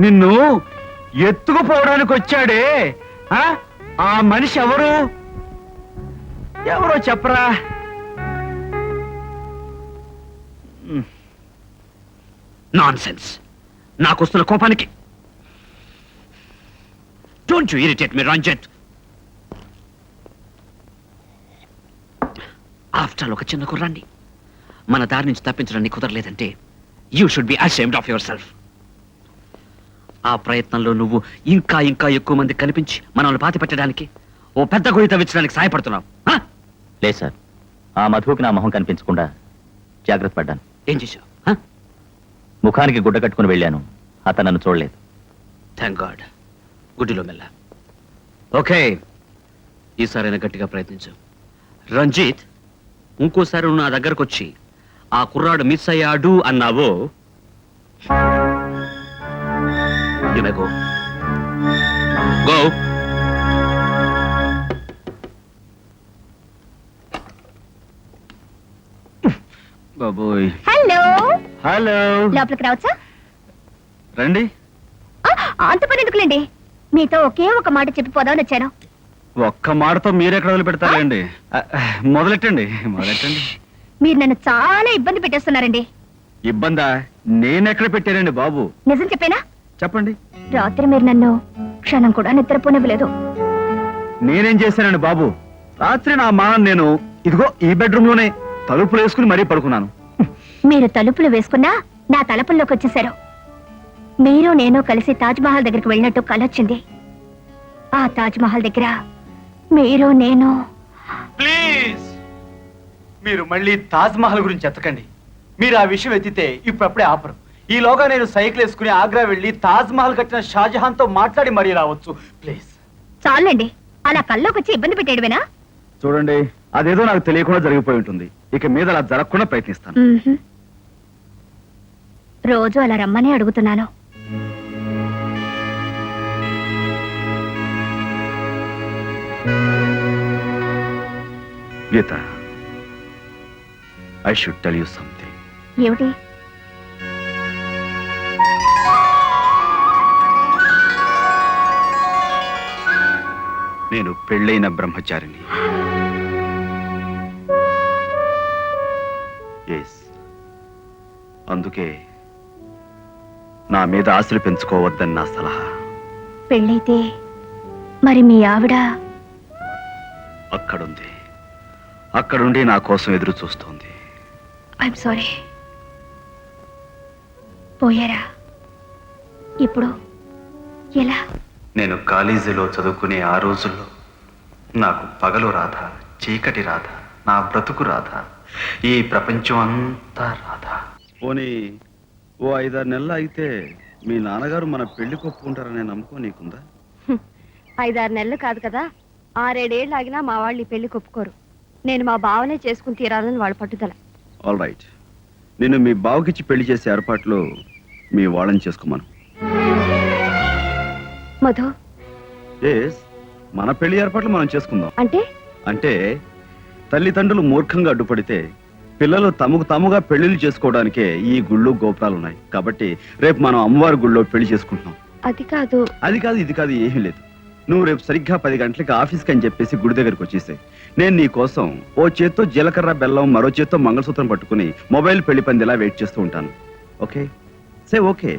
నిన్ను ఎత్తుకుపోవడానికి వచ్చాడే ఆ మనిషి ఎవరు? ఎవరో చెప్పరా? నాన్సెన్స్. నాకొస్తున్న కోపానికి don't you irritate me Ranjith. After ఒక చిన్న కుర్రాన్ని మన దారి నుంచి తప్పించడానికి కుదరలేదంటే you should be ashamed of yourself. ఆ ప్రయత్నంలో నువ్వు ఇంకా ఇంకా ఎక్కువ మంది కనిపించి మనల్ని పాతి పెట్టడానికి ఓ పెద్ద గొయ్యి తవ్వించడానికి సహాయపడుతున్నావు. లేదు సార్, ఆ మధువుకి నా మొహం కనిపించకుండా జాగ్రత్త పడ్డాను. ఏం చేశావు? ముఖానికి గుడ్డ కట్టుకుని వెళ్ళాను, అతను నన్ను చూడలేదు. Thank God. గుడ్డిలో మెల్ల. ఓకే, ఈసారైనా గట్టిగా ప్రయత్నించు. రంజిత్, ఇంకోసారి నువ్వు నా దగ్గరకు వచ్చి ఆ కుర్రాడు మిస్ అయ్యాడు అన్నావో you may go. Go. బాబోయ్. Hello hello. లోపలికి రావచ్చా? రండి. అంత పని ఎందుకులేండి, మీతో ఒకే ఒక మాట చెప్పిపోదామని వచ్చాను. ఒక్క మాటతో మీరెక్కడ వదిలి పెడతారండి? మొదలెట్టండి. మీరు నన్ను చాలా ఇబ్బంది పెట్టేస్తున్నారండి. ఇబ్బందా? నేనెక్కడ పెట్టానండి బాబు? నిజం చెప్పేనా? చెప్పండి. రాత్రి మీరు నన్ను క్షణం కూడా నిద్రపోనివ్వలేదు. నేనేం చేశానండి బాబు? రాత్రి నా మానం నేను ఇదిగో ఈ బెడ్రూమ్ లోనే తలుపులు వేసుకుని మరీ పడుకున్నాను. మీరు తలుపులు వేసుకున్నా నా తలుపుల్లోకి వచ్చేశారు. మీరు నేను కలిసి తాజ్ మహల్ దగ్గరికి వెళ్ళినట్టు కలొచ్చింది. ఆ తాజ్ మహల్ దగ్గర మీరు నేను. ప్లీజ్, మీరు మళ్ళీ తాజ్ మహల్ గురించి ఎత్తకండి. మీరు ఆ విషయం ఎత్తితే ఇప్పుడప్పుడే ఆపరు. ఈలోగా నేను సైకిల్ వేసుకుని ఆగ్రా వెళ్ళి తాజ్ మహల్ కట్టిన షాజహాన్ తో మాట్లాడి మరీ రావచ్చు. ప్లీజ్. చాలండి, అలా కల్లోకి వచ్చి ఇబ్బంది పెట్టేయడమేనా? చూడండి, అదేదో నాకు తెలియకుండా జరిగిపోయి ఉంటుంది. ఇక మీద అలా జరగకుండా ప్రయత్నిస్తాను. రోజు అలా రమ్మని అడుగుతున్నాను. Geetha, I should tell you something. ఏమిటి? నేను పెళ్ళైన బ్రహ్మచారిని. అందుకే నా మీద ఆశలు పెంచుకోవద్దని నా సలహా. పెళ్ళైతే మరి మీ ఆవిడ అక్కడుండి నా కోసం ఎదురు చూస్తోంది. I'm sorry. పోయారా? ఇప్పుడు ఎలా? నేను కాలేజీలో చదువుకునే ఆ రోజుల్లో నాకు పగలు రాధ, చీకటి రాధ, నా బ్రతుకు రాధ, ఈ ప్రపంచం అంతా రాధ. పోనీ ఓ 5-6 నెలలు అయితే మీ నాన్నగారు మన పెళ్లి ఒప్పుకుంటారనే నమ్మకం నీకుందా? 5-6 నెలలు కాదు కదా, 6-7 ఏళ్ళు ఆగినా మా వాళ్ళు ఈ పెళ్లి ఒప్పుకోరు. నేను మా బావనే చేసుకుని తీరాలని వాళ్ళ పట్టుదల. ఆల్ రైట్, నేను మీ బావకిచ్చి పెళ్లి చేసే ఏర్పాట్లు మీ వాళ్ళని చేసుకోమను. మధు, మన పెళ్లి ఏర్పాట్లు మనం చేసుకుందాం. అంటే తల్లిదండ్రులు మూర్ఖంగా అడ్డుపడితే పిల్లలు తమకు తాముగా పెళ్లిళ్ళు చేసుకోవడానికే ఈ గుళ్ళు గోపురాలు ఉన్నాయి. కాబట్టి రేపు మనం అమ్మవారి గుళ్ళో పెళ్లి చేసుకుంటున్నాం. అది కాదు ఇది కాదు ఏమీ లేదు. నువ్వు రేపు సరిగ్గా 10 గంటలకి ఆఫీస్కి అని చెప్పేసి గుడి దగ్గరికి వచ్చేసాయి. నేను నీ కోసం ఓ చేత్తో జీలకర్ర బెల్లం, మరో చేత్తో మంగళసూత్రం పట్టుకుని మొబైల్ పెళ్లి పందిలా వెయిట్ చేస్తూ ఉంటాను. ఓకే? Say okay.